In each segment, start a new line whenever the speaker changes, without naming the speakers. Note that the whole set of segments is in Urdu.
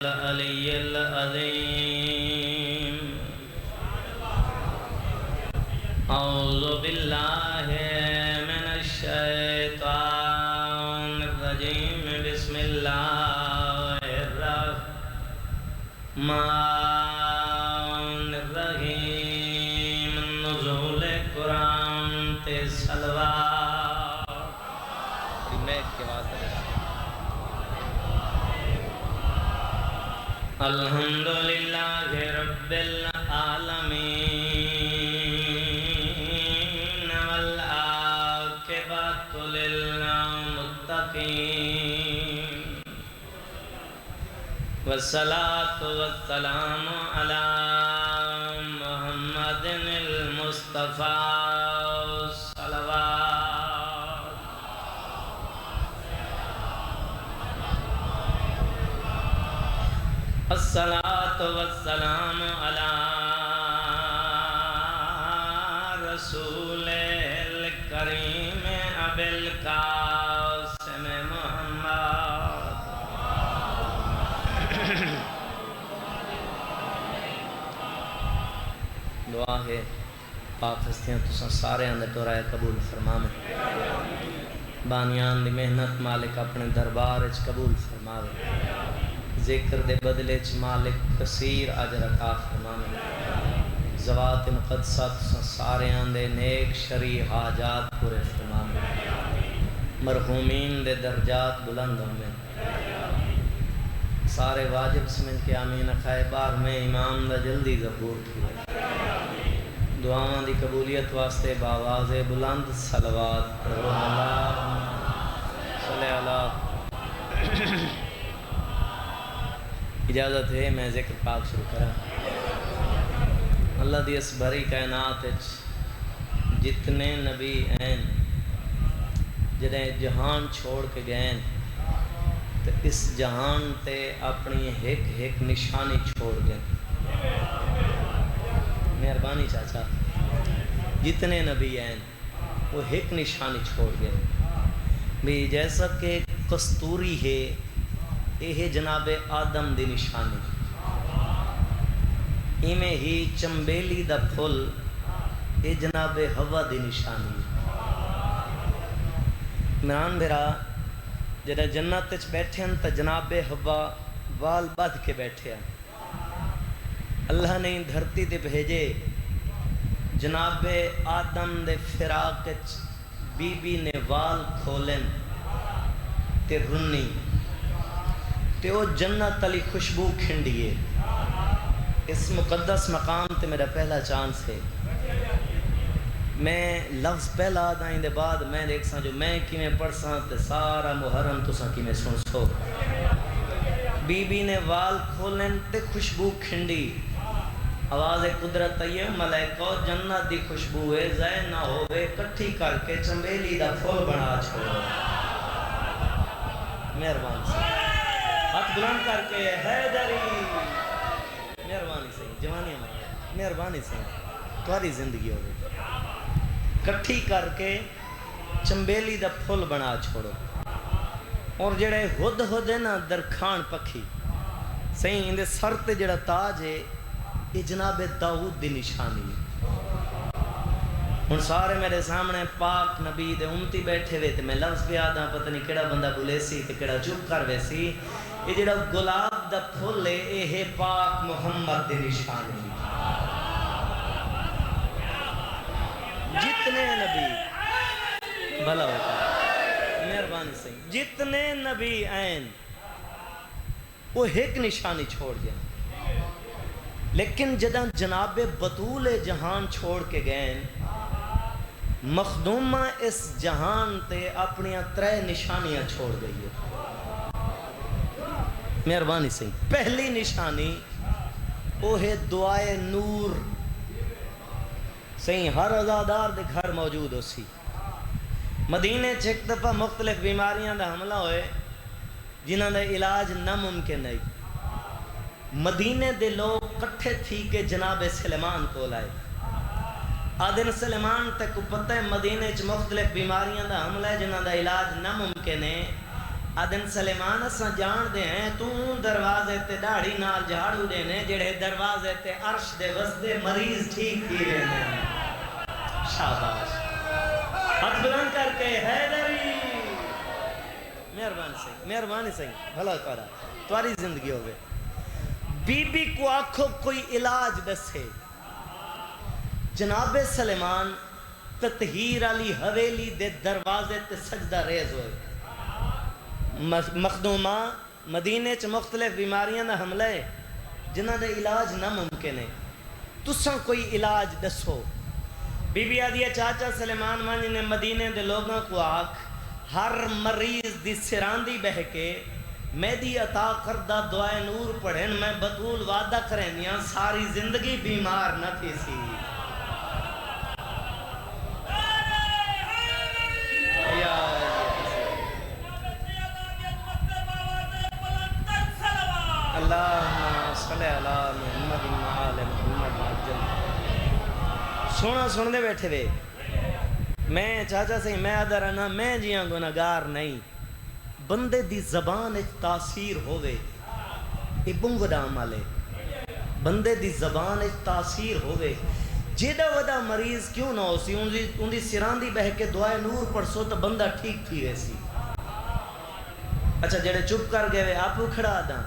العلی العظیم اعوذ باللہ من الشیطان الرجیم بسم اللہ الرحمن الرحیم نزول قرآن تے صلوات ریمیک کے واسطے الحمدللہ رب العالمین والعاقبۃ للمتقین والصلاة والسلام علی محمد المصطفیٰ صلوات الصلاة والسلام علی رسول الکریم ابی القاسم محمد دعا ہے پاک ہستیاں تساں سارے آندے ٹورائے قبول فرماوے بانیان دی محنت مالک اپنے دربار اچ قبول فرماوے ذکر دے بدلے چ مالک کثیر اجر عطا فرماوے ذوات مقدسہ تساں سارے آندے نیک شرعی حاجات پورے فرماوے مرحومین دے درجات بلند ہوئے سارے واجب سمجھ کے آمین اکھائے بار میں امام دا جلدی ظہور کیے دعاواں دی قبولیت واسطے باواز بلند صلوات صلی اللہ اجازت ہے میں ذکر پاک شروع کرا اللہ دی اس بھری کائنات جتنے نبی ہیں جنہیں جہان چھوڑ کے گئے تو اس جہان تے اپنی ایک نشانی چھوڑ گئے مہربانی چاچا جتنے نبی ہیں وہ ایک نشانی چھوڑ گئے بھی جیسا کہ کستوری ہے یہ جناب آدم دی نشانی ایمیں ہی چمبیلی دا پھل یہ جناب ہوا دی نشانی عمران بھرا جڑا جنت وچ بیٹھے ہیں تو جناب ہوا وال بدھ کے بیٹھے ہیں اللہ نے دھرتی تے بھیجے جناب آدم دے فراق وچ بی بی نے وال کھولن تے رنی تے وہ جنت علی خوشبو کھنڈیے اس مقدس مقام تے میرا پہلا چانس ہے میں لفظ پہلا آدھائیں دے بعد میں دیکھ ساں جو میں کی میں پڑھ ساں تے سارا محرم تو ساں کی میں سن سو بی بی نے وال کھولن تے خوشبو کھنڈی آواز قدرت ہے ملائکہ جنت دی خوشبو ہے ضائع نہ ہوئے کٹھی کر کے چمبیلی دا پھول بنا چھوڑو مہربان سے ہاتھ بلند کر کے حیدری مہربانی سے جوانی ہمارے مہربانی سے تمہاری زندگی ہوگی کٹھی کر کے چمبیلی دا پھول بنا چھوڑو اور جڑے ہد ہد ہے نا درخان پکھی صحیح اندے سر تے جڑا تاج ہے یہ جناب داؤد دی نشانی ہے ہن سارے میرے سامنے پاک نبی دے امتی بیٹھے ہوئے تے میں لفظ پہ آدھا پتہ نہیں کیڑا بندہ بولے سی تے کیڑا چپ کر وے سی یہ جڑا گلاب دا پھول ہے یہ پاک محمد دی نشانی ہے جتنے نبی بھلا ہوتا مہربانی سے جتنے نبی آئین وہ ایک نشانی چھوڑ گئے لیکن جدہ جناب بطول جہان چھوڑ کے گئے مخدومہ اس جہان تے اپنی ترے نشانیاں چھوڑ گئی ہے مہربانی سے پہلی نشانی وہ ہے دعائے نور صحیح ہر عزادار دے گھر موجود ہو سی مدینے چھ ایک دفعہ مختلف بیماریاں دا حملہ ہوئے جنہاں دا علاج ناممکن نہیں مدینے دے لوگ کٹھے تھی کہ جناب سلیمان کو لائے آدھن سلیمان تک پتہ ہے مدینے چھ مختلف بیماریاں دا حملہ ہے جنہاں دا علاج ناممکن ہے آدن سلیمان اساں جان دے ہیں تو دروازے تے داڑھی نال جھاڑو دینے جڑے دروازے تے عرش دے وسدے مریض ٹھیک تھی رہنے شاباش ہاتھ بلند کر کے حیدری مہربانی صحیح بھلا کرا تمہاری زندگی ہوگی بی بی کو آنکھوں کوئی علاج دسے جناب سلیمان تطہیر علی حویلی دے دروازے تے سجدہ ریز ہوئے مخدومہ مدینے چ مختلف بیماریاں نہ حملہ ہے جنہ دے علاج نہ ممکن ہے تساں کوئی علاج دسو بی بی آدیا چاچا سلیمان مانجی نے مدینے دے لوگوں کو آکھ ہر مریض دی سراندی بہ کے میں دی عطا کردہ دعائے نور پڑھیں میں بطول وعدہ کریں دیاں ساری زندگی بیمار نہ تھی سی اللہم صلی اللہ محمد آل محمد عجل سونا سن دے بیٹھے وے میں چاچا سے میں ادھر آنا میں جیاں گناہگار نہیں بندے دی زبان ایک تاثیر ہوئے یہ بنگڑا عمل ہے بندے دی زبان ایک تاثیر ہوئے جیدہ ودا مریض کیوں نہ ہو سی ان دی سراندی بہ کے دعائے نور پڑھسو تو بندہ ٹھیک تھی ویسی اچھا جڑے چپ کر گئے آپ کھڑا دا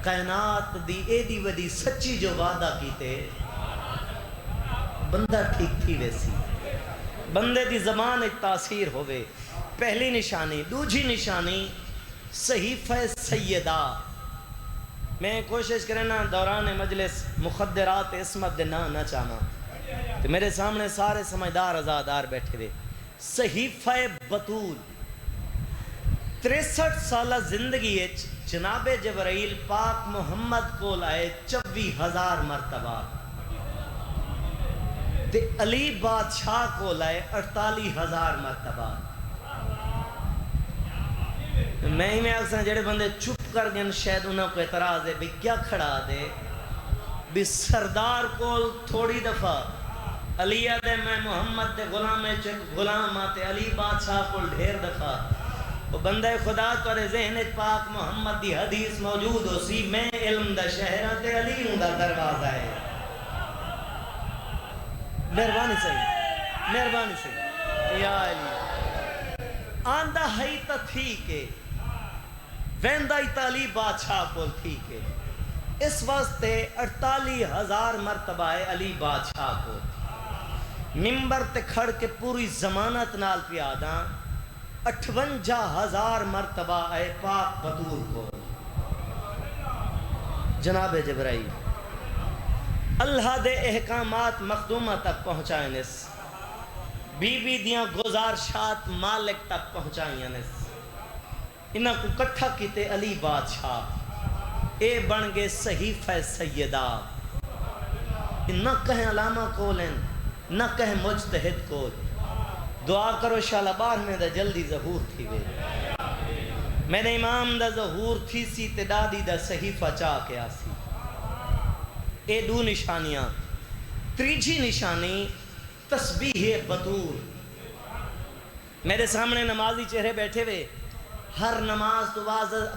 کائنات دی اے دی ودی سچی جو وعدہ کیتے بندہ ٹھیک تھی ویسی بندے دی زبان ایک تاثیر ہوئے پہلی نشانی دوجی نشانی صحیفہ سیدہ میں کوشش کرنا دوران مجلس مخدرات عصمت دے نہ چاہنا تو میرے سامنے سارے سمجھدار ازادار بیٹھے دے صحیفہ بطول 63 سالہ زندگی جناب جبرائیل پاک محمد کو لائے 24,000 مرتبہ تے علی بادشاہ کو لائے 48,000 مرتبہ میں ہی میں اکثر جڑے بندے چپ کر گئے شاید انہوں کو اعتراض ہے بھی کیا کھڑا دے بھی سردار کو تھوڑی دفعہ علی دے میں محمد دے غلام آتے علی بادشاہ کو ڈھیر دفعہ وہ بندہ خدا تورے ذہن پاک محمد دی حدیث موجود ہو سی میں علم دا شہرہ تے علی ہوں دا دروازہ ہے مہربانی صحیح یا علی آندہ ہی تا ٹھیک ہے ویندہ علی بادشاہ کو ٹھیک ہے اس واسطے 48,000 مرتبہ ہے علی بادشاہ کو ممبر تے کھڑ کے پوری ضمانت نال پیاداں 58,000 مرتبہ ہے پاک بطور کو جناب جبرائیل اللہ دے احکامات مخدومہ تک پہنچائیں اس بی بی دیاں گزارشات مالک تک پہنچائیں اس انہاں کو کٹھا کیتے علی بادشاہ اے بن گے صحیفہ سیدہ نہ کہیں علامہ کولیں نہ کہیں مجتہد کول دعا کرو شالا بار میں دا جلدی ظہور تھی وے میرے امام دا ظہور تھی سی تے دادی دا صحیفہ چاہ کے آسی اے دو نشانیاں تریجی نشانی تسبیح بطور میرے سامنے نمازی چہرے بیٹھے ہوئے ہر نماز تو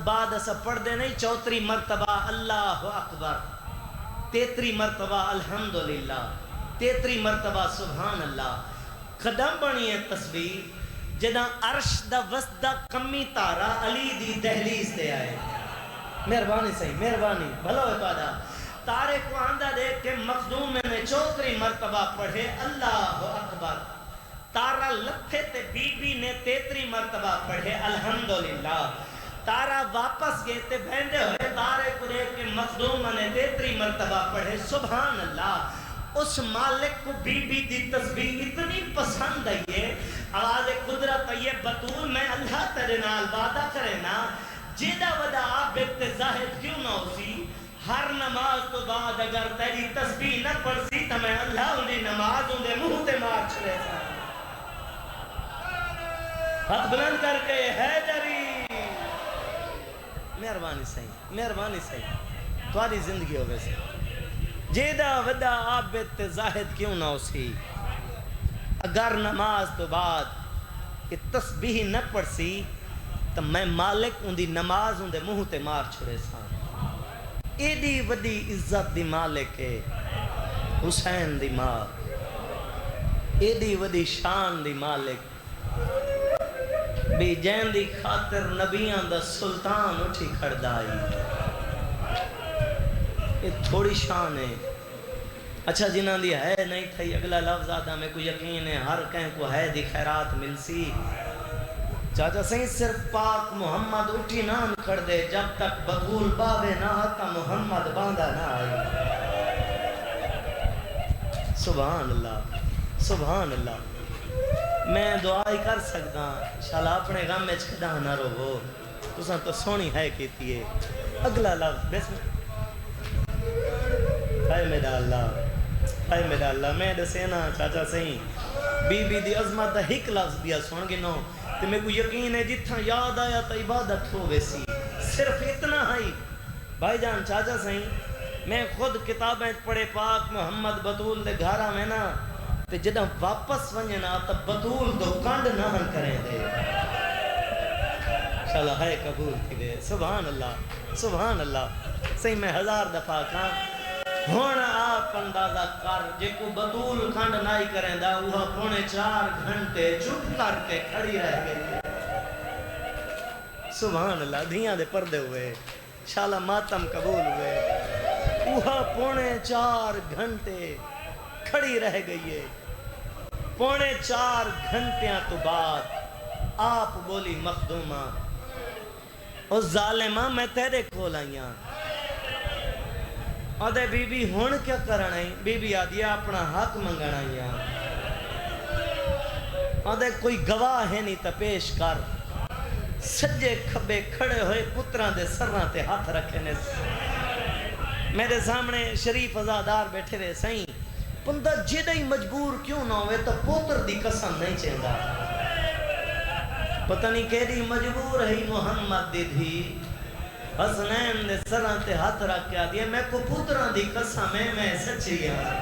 بعد اسا پڑھ دے نہیں 34 مرتبہ اللہ اکبر 33 مرتبہ الحمدللہ 33 مرتبہ سبحان اللہ قدم بنی ہے تسبیح جدہ عرش دا وسدہ کمی تارا علی دی دہلیز دے آئے مہربانی صحیح مہربانی بھلو اپادا تارے کو آندہ دیکھ کے مخدوم میں 34 مرتبہ پڑھے اللہ اکبر تارا لپھے تے بی بی نے 33 مرتبہ پڑھے الحمدللہ تارا واپس گئے تے بہندے ہوئے تارے کو دیکھ کے مخدوم نے 33 مرتبہ پڑھے سبحان اللہ اس مالک کو بی بی دی تسبیح اتنی پسند ہے آواز قدرت یہ بطول میں اللہ تیرے نال وعدہ کرے نا جیدہ ودا آپ ابتزاہد کیوں نہ ہو سی ہر نماز تو بعد اگر تیری تسبیح نہ پڑھ سی تو میں اللہ انہیں نماز انہیں منہ تے مار چھلے سا ہاتھ بلند کر کے حیدری مہربانی صحیح تمہاری زندگی ہو ویسے جیدہ ودا آپ ابتزاہد کیوں نہ ہو سی اگر نماز تو بعد کہ تسبیح نہ پڑھ سی تو میں مالک ان دی نماز ان دے منہ تے مار چھڑے سان ایڈی وڈی عزت دی مالک ہے حسین دی ماں ایڈی وڈی شان دی مالک بھی جین دی خاطر نبیان دا سلطان اٹھی کھڑدائی یہ تھوڑی شان ہے اچھا جنہاں دی ہے نہیں تھئی اگلا لفظ آدھا میں کو یقین ہے ہر کہیں کو ہے دی خیرات مل سی چاچا سہیں صرف پاک محمد اٹھی نہ کر دے جب تک بطول باوے نہ آتا محمد باندھا نہ آئی سبحان اللہ سبحان اللہ میں دعائی کر سکتا انشاءاللہ اپنے غم میں چھڑا نہ رو تساں تو سونی ہے کیتی ہے اگلا لفظ بسم اے میرا اللہ اے میرا اللہ میں دسینا چاچا سہیں بی بی دی عظمت دا ہک لفظ بیا سن گنو تو میں کو یقین ہے جتھا یاد آیا تو عبادت ہو ویسی صرف اتنا ہی بھائی جان چاچا سہیں میں خود کتابیں پڑھے پاک محمد بطول دے گھارا میں نا تے جدہ واپس ونجنا تا بطول دو کنڈ نہ کریں دے انشاءاللہ ہے قبول کی دے سبحان اللہ صحیح میں 1000 دفعہ کھان ہونا آپ اندازہ کر جے کو بطول کنڈ نائی کریں دا وہ پونے 4 گھنٹے چپ کر کے کھڑی رہ گئی سبحان اللہ دھیاں دے پردے ہوئے انشاءاللہ ماتم قبول ہوئے وہ پونے 4 گھنٹے کھڑی رہ گئی ہے پونے 4 گھنٹیاں تو بعد آپ بولی مخدومہ او ظالمہ میں تیرے کھول آئیاں آدھے بی بی ہون کیا کرنا ہے بی بی آدھیا اپنا حق منگنا ہے آدھے کوئی گواہ ہے نہیں تا پیش کر سجے کھبے کھڑے ہوئے پتران دے سرنا تے ہاتھ رکھنے میرے سامنے شریف ازادار بیٹھے رہے سائیں بندہ جدہ ہی مجبور کیوں نہ ہوئے تو پوتر دی قسم نہیں چاہتا پتہ نہیں کہہ دی مجبور ہے محمد دی تھی حسنین نے سران تے ہاتھ رکھ کے آدھیا میں کو پتران دی قسم ہے میں سچی ہاں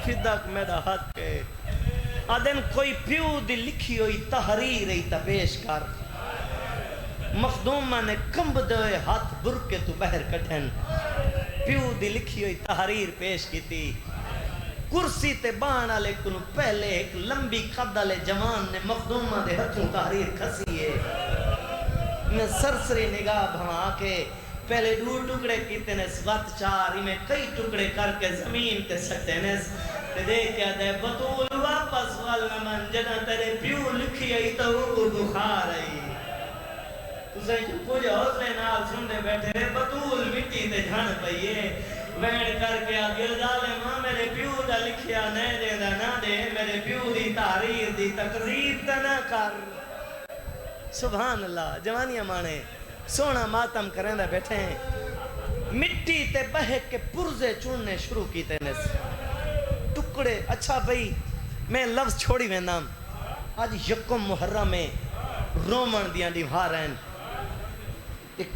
فدق میرا حق ہے آدھن کوئی پیو دی لکھی ہوئی تحریر ہی تا پیش کر مخدومہ نے کمب دوئے ہاتھ برکے تو بہر کٹھن پیو دی لکھی ہوئی تحریر پیش کی تھی کرسی تے بانا لیکن پہلے ایک لمبی قدل جوان نے مخدومہ دے ہتھوں تحریر کھسی ہے میں سرسری نگاہ بھما کے پہلے 2 ٹکڑے کیتے نے سوات 4 میں کئی ٹکڑے کر کے زمین تے سکتے نے تے دیکھ کیا دے بطول واپس والا من جنہ تیرے پیو لکھی آئی تو وہ بخار آئی تُسے جو کچھ حوصلے نال سندے بیٹھے رہے بطول مٹی تے جھن پئیے وین کر کے آگے ظالمہ میرے پیو دا لکھیا نہیں دے دا نہ دے میرے پیو دی تحریر دی تقریب تا نہ کر سبحان اللہ جوانیاں مانے سونا ماتم کریں دا بیٹھے ہیں مٹی تے بہک کے پرزے چوننے شروع کیتے نے ٹکڑے اچھا بھئی میں لفظ چھوڑی میں نام آج یکم محرم میں رومن دیاں دیوارین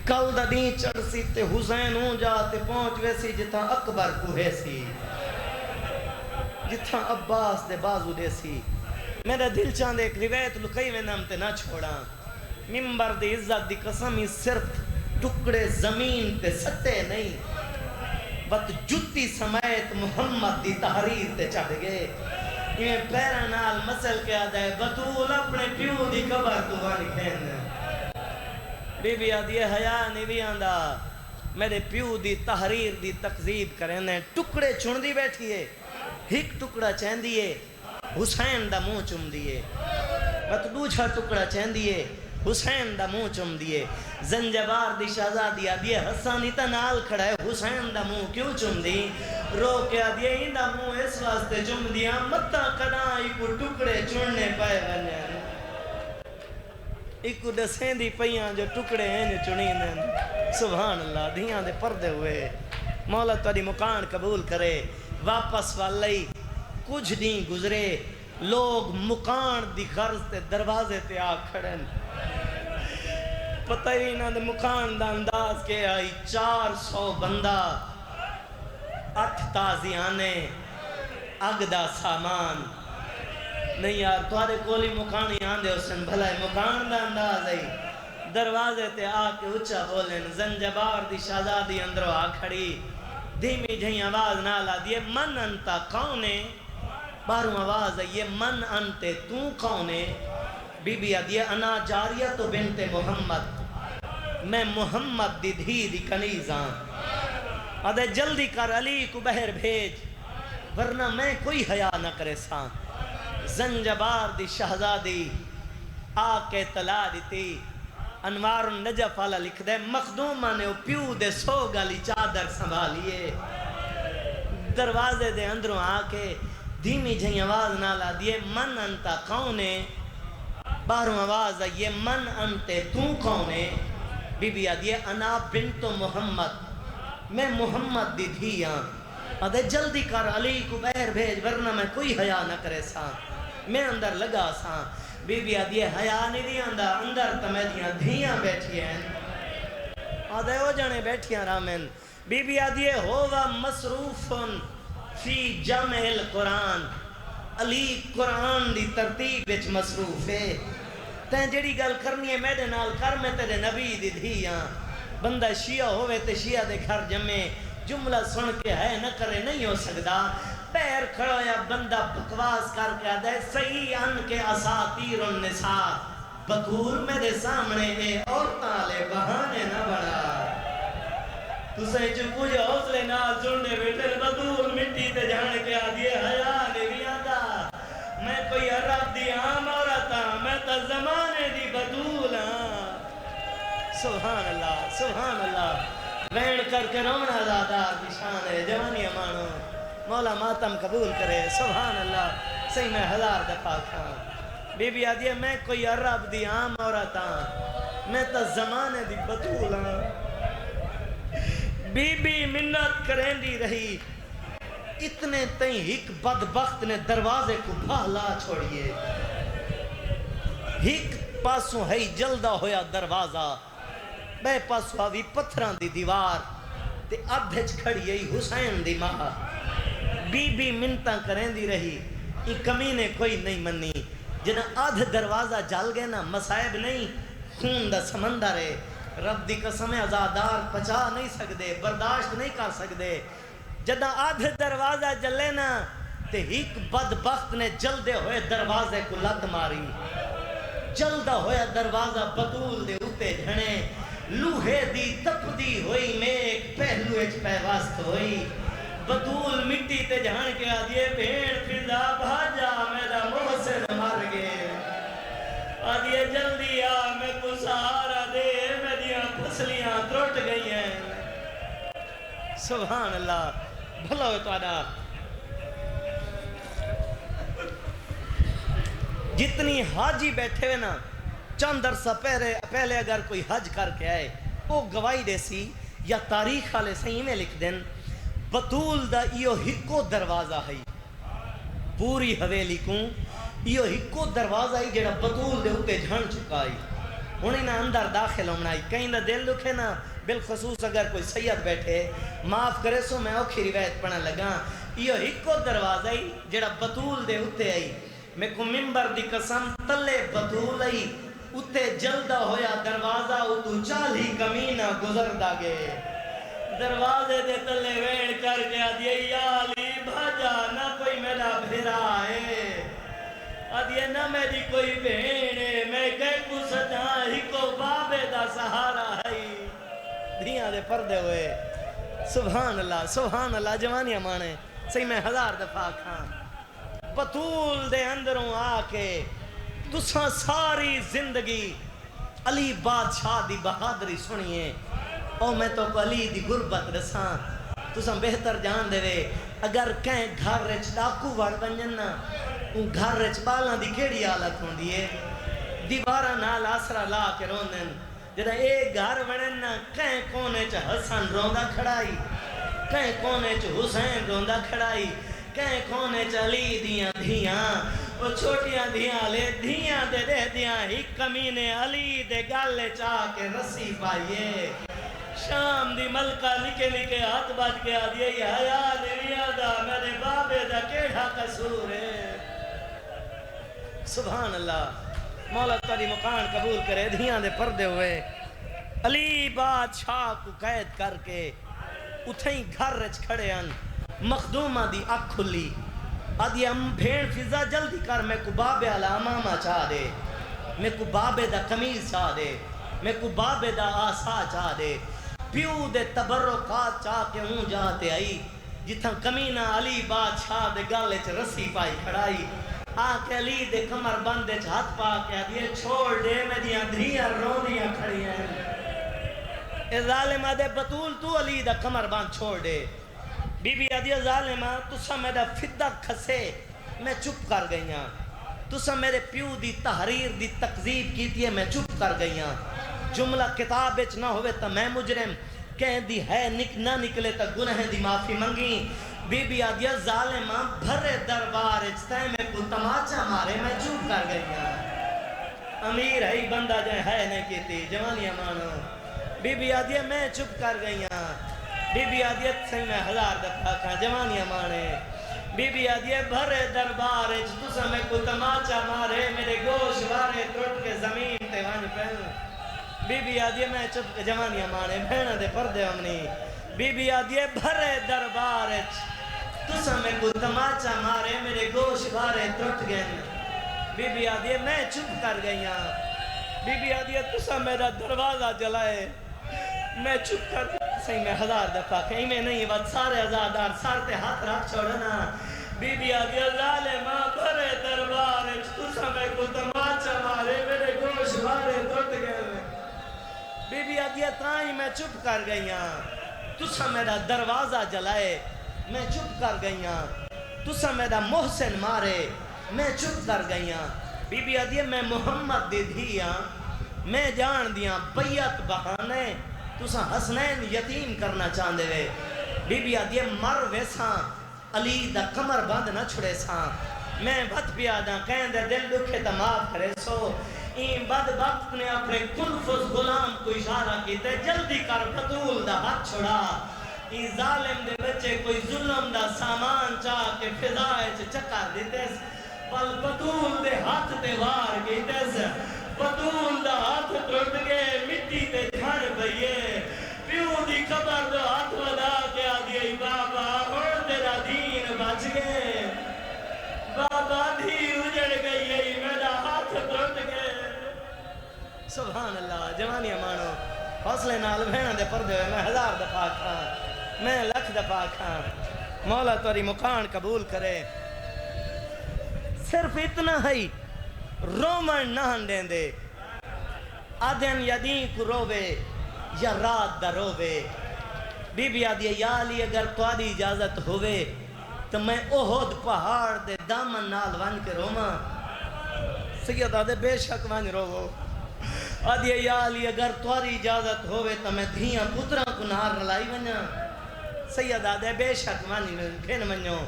کل دا دین چڑھ سی تے حسین ہوں جاتے پہنچ ویسی جتاں اکبر کوہے سی جتاں عباس دے بازو دے سی میرا دل چاندے ایک روایت لکئی میں نام تے نہ چھوڑا ممبر دی عزت دی قسمی صرف ٹکڑے زمین تے سٹے نہیں بت جتی سمیت محمد دی تحریر تے چڑھ گئے یہ پیرا نال مسل کے آدھے بطول اپنے پیو دی قبر تو بن کھین بی بی آدھیے حیاء نہیں بھی آندھا میرے پیو دی تحریر دی تقذیب کرنے ٹکڑے چن دی بیٹھی ہے ایک ٹکڑا چین دیئے حسین دا منہ چم دیئے بت دوچھا ٹکڑا چین دیئے حسین دا منہ چم دیئے زنجبار دی شہزادی آدھیے حسانی تا نال کھڑا ہے حسین دا منہ کیوں چم دی رو کے آدھیے ہی دا منہ اس واسطے چم دیا متا کدائی کو ٹکڑے چننے پائے بنے ایک دسیں دی پہیاں جو ٹکڑے ہیں جو چنی دیں سبحان اللہ دھیاں دے پردے ہوئے مولا تاری مکان قبول کرے واپس والی کچھ دن گزرے لوگ مکان دی غرض تے دروازے تے آ کھڑن پتہ ہی نہ دے مکان دا انداز کے آئی 400 بندہ 8 تازیانے اگ دا سامان نہیں یار تھوڑے کولی مکانی آندے حسن بھلائی مکان دا انداز ہے دروازے تے آ کے اچھا بولن زنجبار دی شہزادی اندروں آ کھڑی دھیمی جھیں آواز نالا دیے من انتا کونے باروں آواز ہے یہ من انتے تو کونے بی بی آدھیے انا جاریہ تو بنت محمد میں محمد دی دھی دی کنیزاں آدھے جلدی کر علی کو بہر بھیج ورنہ میں کوئی حیا نہ کرے ساں زنجبار دی شہزادی آ کے تلا دیتی انوار النجف والا لکھ دے مخدومہ نے پیو دے سو گالی چادر سنبھالیے دروازے دے اندروں آ کے دھیمی جھیں آواز نالا دیے من انتا کونے باہروں آواز آئیے من انتے تو کونے بی بی آدھیے انا بنت محمد میں محمد دی دھیاں آدھے جلدی کر علی کو بہر بھیج ورنہ میں کوئی حیا نہ کرے ساں میں اندر لگا ساں بی بی آدھیے حیا نہیں دی اندر تمہیں دیاں دھیاں بیٹھی ہیں آدھے او جانے بیٹھی ہیں رامن بی بی آدھیے ہوا مصروفن فی جمع القرآن علی قرآن دی ترتیب وچ مصروف ہے تین جڑی گل کرنی ہے میرے نال کر میں تیرے نبی دی دھیاں بندہ شیعہ ہوئے تے شیعہ دے گھر جمعے جملہ سن کے ہے نہ کرے نہیں ہو سکتا پیر کھڑا یا بندہ بکواس کر کے آدھے صحیح ان کے اساطیر النساء بطول میرے سامنے اے عورتاں لے بہانے نہ بڑھا تو سہی چکو جو حوصلے نال سننے بیٹھے بطول مٹی تے جان کے آدھے حیا نہیں آدھا میں کوئی عرب دی عام عورتاں میں تا زمانے دی بطول ہاں سبحان اللہ سبحان اللہ وین کر کے رونا زادار کی شان ہے جوانی امانو مولا ماتم قبول کرے سبحان اللہ صحیح میں ہزار دفعہ کھاں بی بی آدھی ہے میں کوئی عرب دی عام عورتاں میں تا زمانے دی بطول ہاں بی بی منت کریں دی رہی اتنے تئیں ایک بدبخت نے دروازے کو بھالا چھوڑیے ایک پاسوں ہے جلدہ ہویا دروازہ بے پاسوں آوی پتھران دی دیوار تے ادھج کھڑی ہے حسین دی ماں بی بی منتاں کریں دی رہی یہ کمینے کوئی نہیں منی جنہ آدھ دروازہ جل گئے نا مسائب نہیں خون دا سمندر ہے رب دی قسم ازادار پچا نہیں سکدے برداشت نہیں کر سکدے جدہ آدھ دروازہ جلے نا تے ایک بدبخت نے جلدے ہوئے دروازے کو لت ماری جلدہ ہویا دروازہ بطول دے اتے جھنے لوہے دی تپ دی ہوئی میں ایک پہلو اچ پیوست ہوئی بطول مٹی تے جھان کے آدھیے بھیڑ فضا بھاجا میرا محسن مر گئے آدھیے جلدی آ میں کو سہارا دے میریاں پسلیاں ترٹ گئی ہیں سبحان اللہ بھلا ہوئے تو آدھا جتنی حاجی بیٹھے ہوئے نا چند عرصہ پہلے اگر کوئی حج کر کے آئے وہ گواہی دے سی یا تاریخ والے صحیح میں لکھ دیں بطول دا ایو ہکو دروازہ ہے پوری حویلی کو ایو ہکو دروازہ ہے جڑا بطول دے ہوتے جھن چکا ہے انہیں نا اندر داخل ہونا ہے کہیں نا دل دکھے نا بالخصوص اگر کوئی سید بیٹھے معاف کرے سو میں اوکھی روایت پڑھنے لگا ایو ہکو دروازہ ہے جڑا بطول دے ہوتے ہے میں کو ممبر دی قسم تلے بطول ہے اتے جلدہ ہویا دروازہ اتو چالی کمینہ گزر دا گئے دروازے دے تلے ویڑ کر کے آدھیے یا علی بھاجا نہ کوئی میرا بھیرا ہے آدھیے نہ میری کوئی بہن ہے میں کہے کو سجا ہی کو بابے دا سہارا ہے دھیاں دے پردے ہوئے سبحان اللہ جوانی امانے صحیح میں ہزار دفعہ کھان بطول دے اندروں آ کے تساں ساری زندگی علی بادشاہ دی بہادری سنیے او میں تو علی دی غربت رساں تساں بہتر جان دے وے اگر کہیں گھر رچ ڈاکو وڑ بنجن نا ان گھر رچ بالاں دی کیڑی حالت ہوں دیئے دیوارہ نال آسرا لا کے روندن جدہ ایک گھر بنن نا کہیں کونے چ حسن روندہ کھڑائی کہیں کونے چ حسین روندہ کھڑائی کہیں کونے چ علی دیاں دھیاں وہ چھوٹیاں دھیاں لے دھیاں دے دے دیاں ہی کمینے علی دے گالے چاہ کے رسی پائیے شام دی ملکہ نکے نکے ہاتھ بات کے آدھیے یا دنیا دا میرے بابے دا کیڑا قصور ہے سبحان اللہ مولا تاری مکان قبول کرے دھیاں دے پردے ہوئے علی بادشاہ کو قید کر کے اتھیں گھر رچ کھڑے ہیں مخدومہ دی اکھ کھلی آدھی ام بھیڑ فضا جلدی کر میں کو بابے علامہ چاہ دے میں کو بابے دا قمیض چاہ دے میں کو بابے دا آسا چاہ دے پیو دے تبرکات چاہ کے ہوں جاتے آئی جتھاں کمینہ علی بادشاہ دے گالے چ رسی پائی کھڑائی آکے علی دے کمر بندے چ ہاتھ پا کے آدھے چھوڑ دے میں دیاں دھیاں رونیاں کھڑی ہیں اے ظالمہ دے بطول تو علی دا کمر بند چھوڑ دے بی بی آدھے ظالمہ تسا میرا فدہ کھسے میں چپ کر گئیاں تسا میرے پیو دی تحریر دی تقذیب کیتی ہے میں چپ کر گئیاں جملہ کتاب اچ نہ ہوئے تا میں مجرم کہہ دی ہے نہ نکلے تا گناہ دی معافی منگی بی بی آدھے ظالمہ بھرے دربار اچ تے میں کو تماچا مارے میں چپ کر گئیاں امیر ہے بندہ جائے ہے نہیں کیتی جوانی امانو بی بی آدھے میں چپ کر گئیاں بی بی آدھے سے میں 1000 دفعہ کھا جوانی امانے بی بی آدھے بھرے دربار اچ تسا میں کو تماچا مارے میرے گوش وارے ٹوٹ کے زمین تے ون پہن بی بی آدھے میں چپ کے جوانی امانے بھینا دے پردے امنی بی بی آدھے بھرے دربار اچ تسا میں کو تماچا مارے میرے گوش وارے ٹوٹ گئے بی بی آدھے میں چپ کر گئیاں بی بی آدھے تسا میرا دروازہ جلائے میں چپ کر صحیح میں 1000 دفعہ کہیں میں نہیں بات سارے عزادار سارتے ہاتھ رکھ چھوڑنا بی بی آدھے ظالمہ بھرے دربار تسا میں کو تماچا مارے میرے گوش وارے ٹوٹ گئے بی بی آدھے تائیں میں چپ کر گئیاں تسا میرا دروازہ جلائے میں چپ کر گئیاں تسا میرا محسن مارے میں چپ کر گئیاں بی بی آدھے میں محمد دے دھیاں میں جان دیاں بیعت بہانے تسا حسنین یتیم کرنا چاندے وے بی بی آدھے مر ویساں علی دا کمر بند نہ چھڑے ساں میں بھت پیاداں کہیں دے دل دکھے تا معاف کرے سو این بدبخت نے اپنے کنفذ غلام کو اشارہ کیتے جلدی کر بطول دا ہاتھ چھڑا این ظالم دے بچے کوئی ظلم دا سامان چاہ کے فضائے چکر دیتے پل بطول دے ہاتھ تے وار کیتے بطول دا ہاتھ ٹوٹ گئے مٹی تے جھڑ بھئیے پیو دی قبر دو ہاتھ ودا کے آدھی بابا اور تیرا دین بچ گئے بابا دھی اجڑ گئی ہے میرا ہاتھ ٹوٹ گئے سبحان اللہ جوانی امانو حوصلے نال بہنا دے پردے ہوئے میں 1000 دفعہ کھاں میں 1,00,000 دفعہ کھاں مولا توری مکان قبول کرے صرف اتنا ہی رومن نہن دیں دے آدھن یدین کو روے یا رات دا روے بی بی آدھی یا علی اگر تواری اجازت ہوئے تو میں احد پہاڑ دے دامن نال ون کے روما سید آدھے بے شک ون رو آدھی یا علی اگر تواری اجازت ہوئے تو میں دھیاں پتران کو نار رلائی ونیا سید آدھے بے شک ون پھن ونیو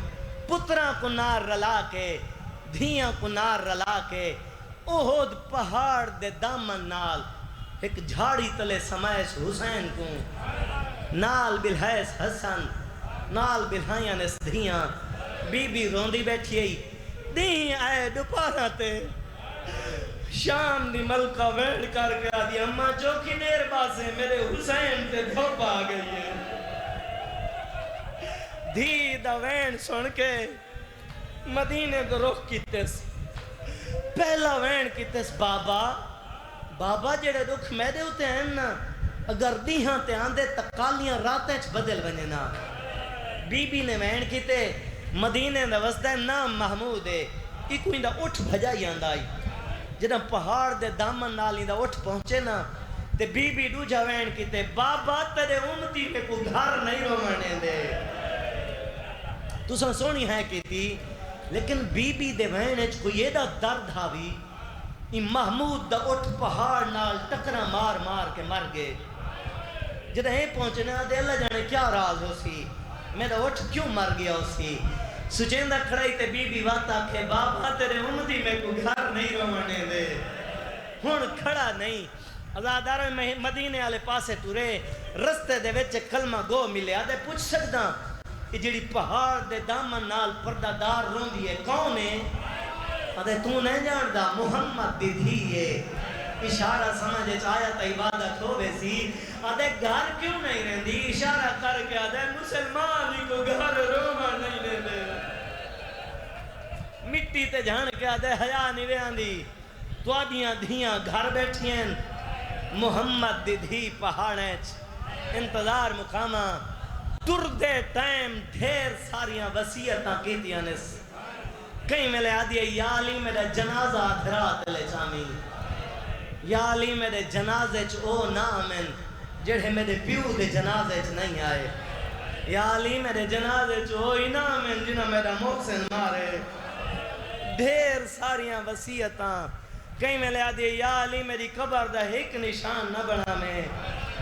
پتران کو نار رلا کے دھیاں کو نار رلا کے احد پہاڑ دے دامن نال ایک جھاڑی تلے سمائش حسین کو نال بالحیث حسن نال بالحیان اس دھیاں بی بی روندی بیٹھی آئی دھیاں آئے دوپارا تے شام دی ملکہ وینڈ کر کے آدھی اماں جو کی دیر باسے میرے حسین تے دھوپ آ گئی ہے دھی دا وینڈ سن کے مدینے کو رخ کیتس پہلا وین کیتس بابا جڑے دکھ میں دے ہوتے ہیں نا اگر دیہاں تے آندے تکالیاں راتیں چھ بدل بنے نا بی بی نے وین کیتے مدینے دا وسدہ نام محمود ہے ایک کوئی دا اٹھ بھجائی آندائی جنہاں پہاڑ دے دامن نالی دا اٹھ پہنچے نا تے بی بی دو جا وین کیتے بابا تیرے امتی پہ کو گھر نہیں رومانے دے تو سن سونی ہے کیتی لیکن بی بی دے وینج کوئی یہ دا درد ہاوی این محمود دا اٹھ پہاڑ نال ٹکرہ مار مار کے مر گئے جدہ ہیں پہنچنا دے اللہ جانے کیا راز ہو سی میرا اٹھ کیوں مر گیا ہو سی سچیندہ کھڑائی تے بی بی واتا کہ بابا تیرے امتی میں کو گھر نہیں رومانے دے ہون کھڑا نہیں ازادار میں مدینے آلے پاسے ٹورے رستے دے وچے کلمہ گو ملے آدھے پوچھ سکتا کہ جڑی پہاڑ دے دامن نال پردہ دار رون دیئے کون ہے ادے تو نہیں جاندا محمد دی دھی ہے اشارہ سمجھ آیا تا عبادت ہوئے سی ادے گھر کیوں نہیں رہندی اشارہ کر کے ادے مسلمان ہی کو گھر روما نہیں رہندے مٹی تے جھان کے ادے حیا نہیں رہندی تو آدیاں دھیاں گھر بیٹھیں محمد دی دھی پہاڑیں انتظار مقامہ تردے ٹائم ڈھیر ساریاں وصیتاں کیتیاں نس کہیں میں لے آدھی ہے یا علی میرے جنازہ دھرات لے چامی یا علی میرے جنازے چ او نامن جڑے میرے پیو دے جنازے چ نہیں آئے یا علی میرے جنازے چ او نامن جنہ میرا محسن مارے ڈھیر ساریاں وصیتاں کہیں میں لے آدھی ہے یا علی میری قبر دا ایک نشان نہ بنا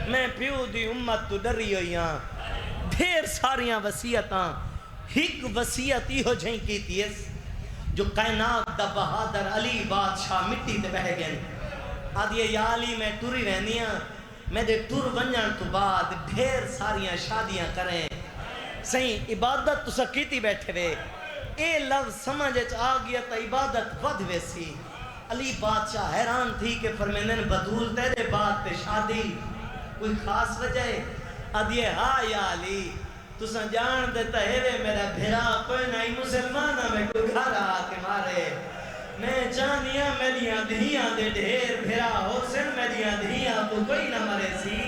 میں پیو دی امت تو ڈری ہوئی ہاں ڈھیر ساریاں وصیتاں ایک وصیت ہی ہو جائیں کی تیس جو کائنات دا بہادر علی بادشاہ مٹی تے بہ گئے آدھی یا علی میں ٹوری رہنیاں میں دے ٹور ونجن تو بعد ڈھیر ساریاں شادیاں کریں صحیح عبادت تو سکیتی بیٹھے وے اے لفظ سمجھ آ گیا تا عبادت ود ویسی علی بادشاہ حیران تھی کہ فرمیندن بدول تیرے بعد تے شادی کوئی خاص وجہ ہے آدھی ہاں یا علی تو سنجان دیتا ہے میرا بھیرا کوئی نہیں مسلمانہ میں کوئی گھر آکے مارے میں جانیاں میریاں دھیاں دے ڈھیر بھیرا حسن میریاں دھیاں تو کوئی نہ مرے سی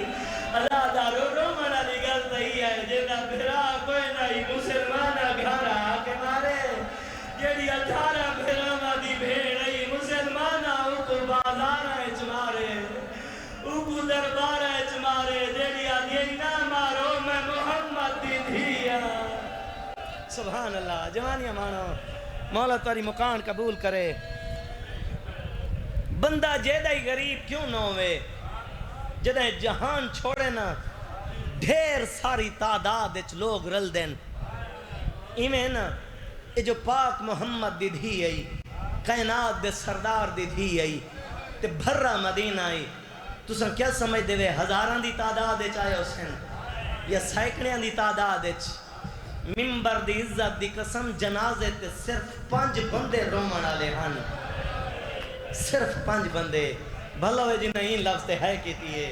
اللہ دارو رو منا لگل تہی ہے جیدہ بھیرا کوئی نہیں مسلمانہ گھر آکے مارے جیڑی 18 بھیرا مادی بھیڑی مسلمانہ اوکو بازارہ چمارے اوکو دربارہ چمارے جیڑی آدھی نہ مارو میں محمد دی دھیا سبحان اللہ جوانیاں مانو مولا تاری مکان قبول کرے بندہ جیدہ ہی غریب کیوں نہ ہوئے جدہ جہان چھوڑے نا ڈھیر ساری تعداد اچ لوگ رل دین ایمیں نا یہ جو پاک محمد دی دھی آئی کائنات دے سردار دی دھی آئی تے بھرہ مدینہ آئی تو سن کیا سمجھ دے وے ہزاران دی تعداد اچ آئے حسین یا سائکڑیاں دی تعداد اچ ممبر دی عزت دی قسم جنازے تے صرف 5 بندے رومن آلے ہن صرف 5 بندے بھلوے جی نہیں لفظ تے ہے کیتی ہے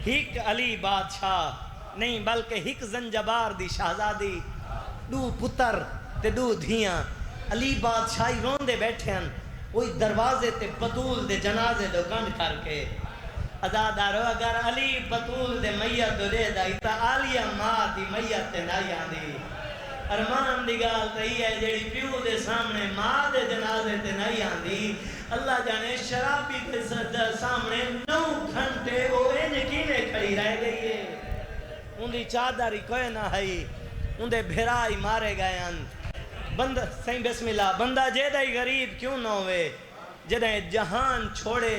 ہک علی بادشاہ نہیں بلکہ ہک زنجبار دی شہزادی 2 پتر تے 2 دھیاں علی بادشاہی رون دے بیٹھے ہیں وہی دروازے تے بطول دے جنازے دو گنڈ کر کے ازادارو اگر علی بطول دے میت دو دے دائی تا آلیہ ماں دی میت تے نائی آندی ارمان دی گال تہی ہے جیڑی پیو دے سامنے ماں دے جنازے تے نہیں آندی اللہ جانے شرابی دے سامنے 9 گھنٹے وہ یقینے کھڑی رہ گئی ہے ان دی چادری کوئی نہ ہے ان دے بھرائی مارے گئے ہیں بندہ صحیح بسم اللہ بندہ جیدہ ہی غریب کیوں نہ ہوئے جدہ جہان چھوڑے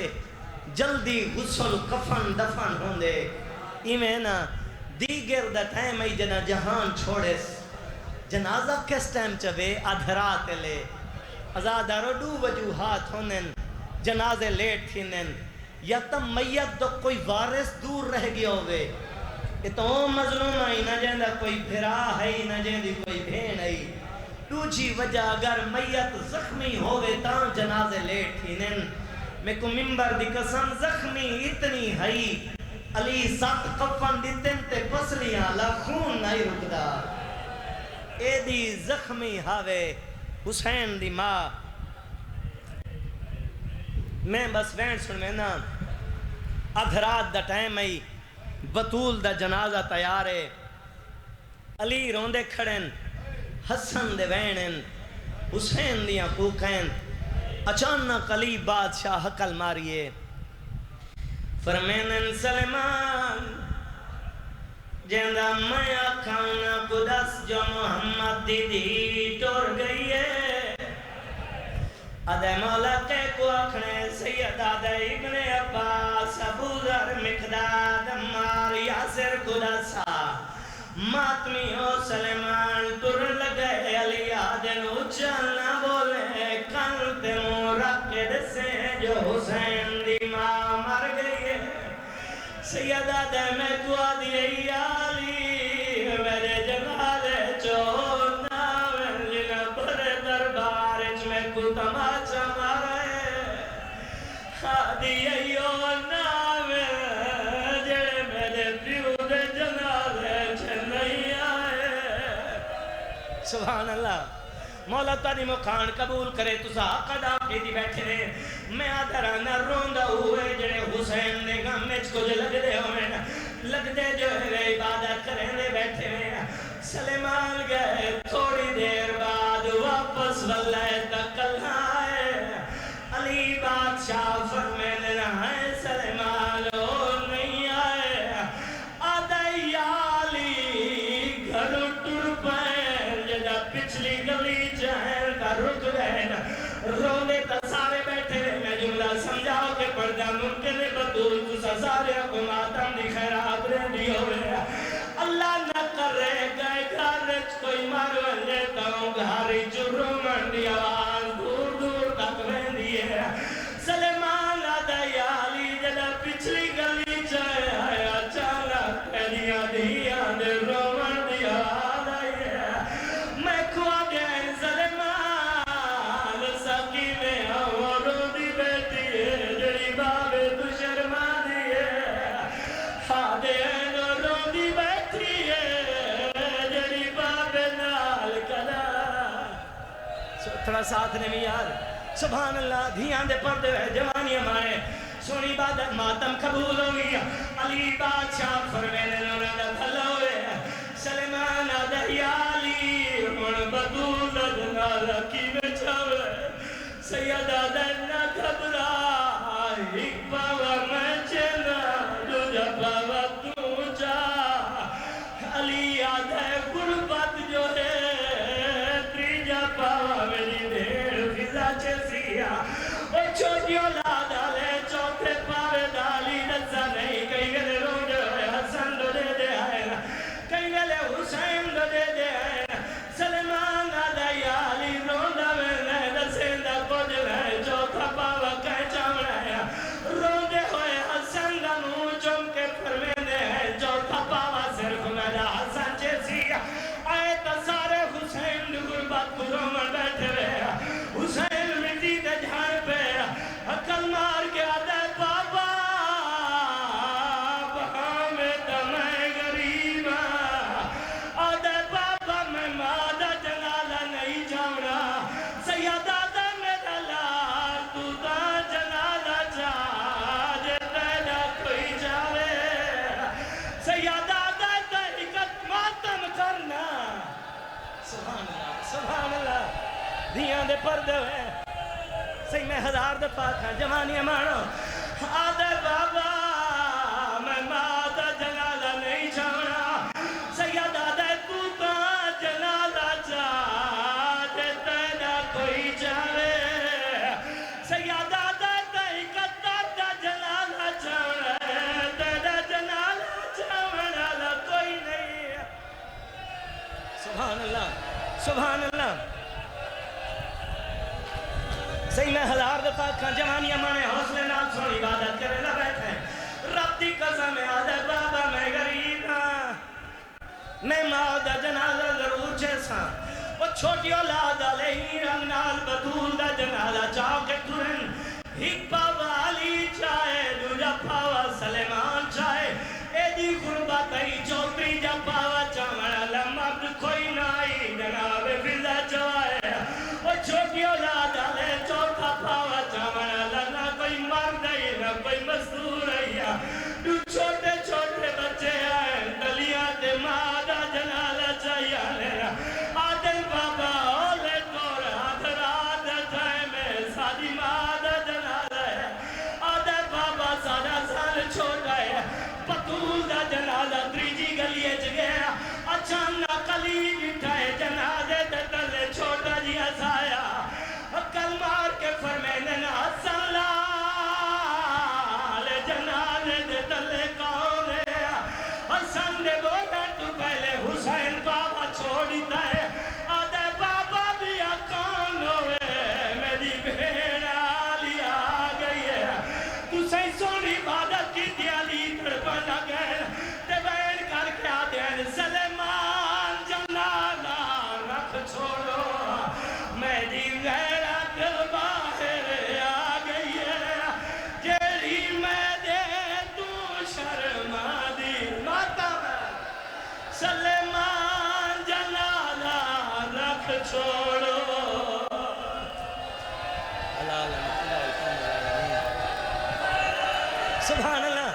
جلدی غسل کفن دفن ہوندے ایمیں نا دیگر دا ٹائم ای جنا جہان چھوڑے جنازہ کس ٹائم چوے ادھرات لے ازادارو 2 وجوہات ہونن جنازے لیٹ تھینن یا تم میت دو کوئی وارث دور رہ گیا ہوئے یہ تو مظلوم آئی نہ جیندہ کوئی بھرا ہے نہ جیندی کوئی بھین ہے دوجی وجہ اگر میت زخمی ہوئے تاں جنازے لیٹ تھینن میں کو ممبر دی قسم زخمی اتنی ہئی علی 7 کفن دیتن تے پسلیاں لخون نہیں رکدا اے دی زخمی ہاوے حسین دی ماں میں بس وین سن میں نا ادھرات دا ٹائم آئی بطول دا جنازہ تیارے علی روندے کھڑن حسن دے وینن حسین دیاں کوکین اچانک علی بادشاہ حقل ماریے فرمینن سلمان جیندہ میں آکھانا قدس جو محمد دی دی ٹور گئی ہے ادھے مولا کے کو آکھنے سید آدھے ابن عباس ابو ذر مقداد عمار یاسر قدسہ ماتمی ہو سلمان ٹور لگے علی آدھن اچھل نہ بولے کن تے مرکد سے جو حسین دی ماں مر گئی ہے سیدہ دے میں دعا دیئی علی میرے جنازے چوڑنا جنہ پر دربار میں کو تماچا آدھی ایو ناوے جڑے میرے پیو دے جنازے چھ نہیں آئے سبحان اللہ مولا تاری مکان قبول کرے تسا قدا کی دی بیٹھے رہے میں آدھرانا روندہ ہوئے جڑے حسین نے گمچ کچھ لگ دے ہوئے لگ دے جو ہے عبادت کریں دے بیٹھے ہوئے سلیمان گئے تھوڑی دیر بعد واپس واللہ تکل آئے علی بادشاہ فرمین رہے سلیمان ہو نہیں آئے آدھائی علی گھر ٹر پائے جدہ پچھلی گلی چاہیں کا رک گئے رونے تا سارے بیٹھے رہے میں جملہ سمجھاؤ کہ پردہ ممکن بطول تسا سارے کو ماتم دی خیرات رہی ہوئے اللہ نہ کر رہے گئے گھارج کوئی مارون لیتا ہوں گھاری چرو منڈی آواز دور دور تک رہی ہے سلیمان آدھائی علی جدہ پچھلی گلی چاہے آیا چانک پہلیاں دیا دے رو منڈی آواز آئی ہے میں کھوا گیا سلیمان سکی میں اور دی بیٹی ہے جڑی بابے تو شرما دیئے ہادے رو دی بیٹی ہے جڑی بابے نال کلا تھوڑا ساتھ نے بھی یار سبحان اللہ دھیان دے پردے ہوئے جوانی ہمارے سونی عبادت ماتم قبول ہو گیا علی بادشاہ فرمینے رونا دا بھلا ہوئے سلیمان آدھائی علی من بدول جنازہ کی بچھاوے سیدہ دنہ گھبرا ایک پاوا میں چنا دوجہ پاوا تو جا علی آدھائی غربت جو ہے تریجہ پاوا میری دیر فضا چیسیا اور چھوٹی اولاد آلے چوتھے پاوے دالی نزا نہیں کئی گلے رو جو ہے حسن دو دے دے آئے کئی گلے حسین دو دے دے آئے سلیمان آدھائی علی روندہ میں نیدہ سیندہ کچھ ہے چوتھا پاوا کہیں چامڑا ہے روندے ہوئے حسن دا منہ چم کے پروینے ہیں چوتھا پاوا صرف میرا حسن چیسیا آئے تا سارے حسین غربت کو رومن بیٹھے رہے حسین مٹی دے جھاڑ پہ عقل مار کے آدھے بابا ہمیں تمہیں غریب آدھے بابا میں مادہ جنالہ نہیں جاؤنا سیدہ دا میرا لال تو دا جنالہ جا جے تیرا کوئی جاوے سیدہ دا تحقیقت ماتم کرنا سبحان اللہ سبحان اللہ دھیان دے پردے ہوئے صحیح میں ہزار دفعہ کھاں جوانی مانو آدھے بابا میں مادہ جنازہ نہیں چھوڑا سید آدھے تو جنازہ چاہتے تیرا کوئی چاہے سید آدھے تحقیقت دا جنازہ چھوڑے تیرا جنازہ چھوڑا کوئی نہیں سبحان اللہ سبحان اللہ صحیح میں ہزار دفعہ کھاں جوانی امانے حوصلے نال سونی عبادت کرے نہ بیٹھے رب دی قسم آدھے بابا میں غریب ہاں میں ماں جنازہ ضرور چھیسا وہ چھوٹی اولاد علیہ رنگ نال بدول دا جنازہ چاہ کے ترن ایک پاوا علی چاہے دوجہ پاوا سلیمان چاہے اے دی غربت ای چوتری جا پاوا چامڑا لمبد کوئی نائی جناب فضا چاہے وہ چھوٹی اولاد علیہ چوتھا پاوا چامڑا لنا کوئی مرد ہے نہ کوئی مزدور ہے تو چھوٹے چھوٹے بچے آئے دلیاں دے مادہ جنالہ چاہیے آدھے بابا اولے توڑ آدھر آدھر جائے میں سادی مادہ جنالہ ہے آدھے بابا سادہ سال چھوٹا ہے پتول دا جنالہ تریجی گلیے جگیا اچھانا قلیب اٹھائے جنازے دے تلے چھوٹا جی ہسایا چھوڑو سبحان اللہ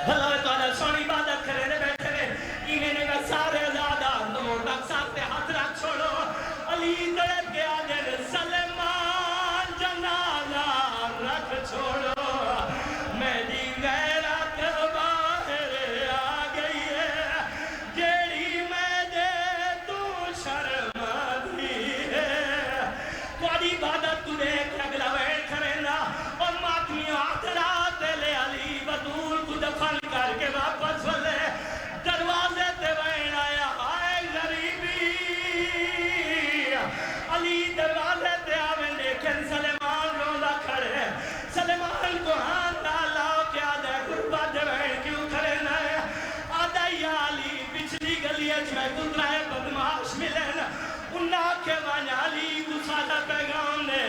بھلا ہوئے تو آدھا سونی عبادت کرے دے بیٹھے رہے انہیں نے کہا سارے زیادہ دو ڈاک ساتھ ہاتھ رکھ چھوڑو علی دڑک کے آگے سلمان جنازہ رکھ چھوڑو میری غیرت باہر آ گئی ہے جیڑی میں دے تو شرم دی ہے تھوڑی عبادت تو دیکھ اگلا بیٹھ کرینا اور ماتمی آخرات لے علی بدول کو دفن کر کے واپس والے دروازے تے بین آیا آئے غریبی علی دروازے تے آویں دیکھیں سلیمان روزہ کھڑے سلیمان کو ہاتھ ڈالا کیا دے غربت دے بین کیوں کھڑے نئے آدھا یا علی پچھلی گلی اچھ میں گزرائے بدماش ملیں انہا کے وانیا علی گسادہ پیغام دے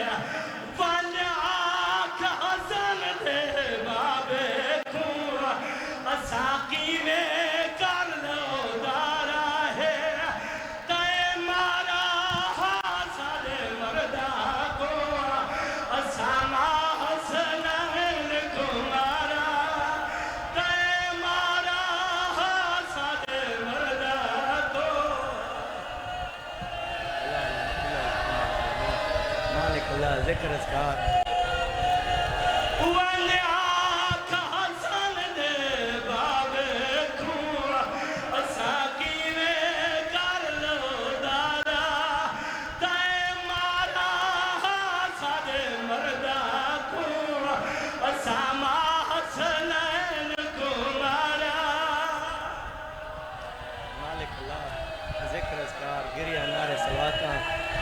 وانیا آکھ حسن دے بابے کھوں ساقی میں کر لو دارا ہے تے مارا حسن مردہ کو اسامہ حسنین کو مارا تے مارا حسن مردہ کو مالک اللہ ذکر اذکار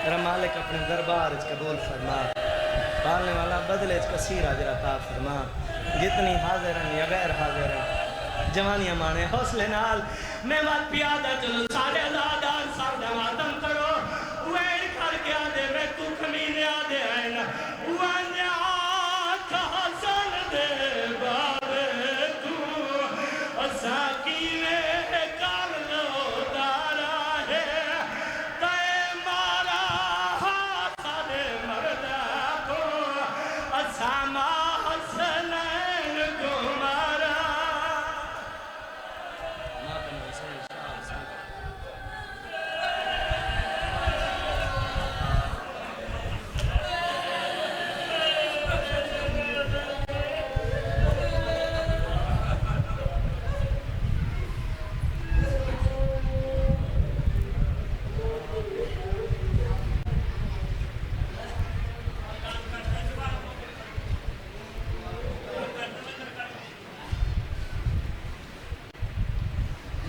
میرا مالک اپنے دربار اچھ قبول فرما پالنے والا بدلے اچھ کثیر عجر عطا فرما جتنی حاضر ہیں یا غیر حاضر ہیں جوانیاں مانے حوصلے نال میں مات پیادہ چلو سارے اللہ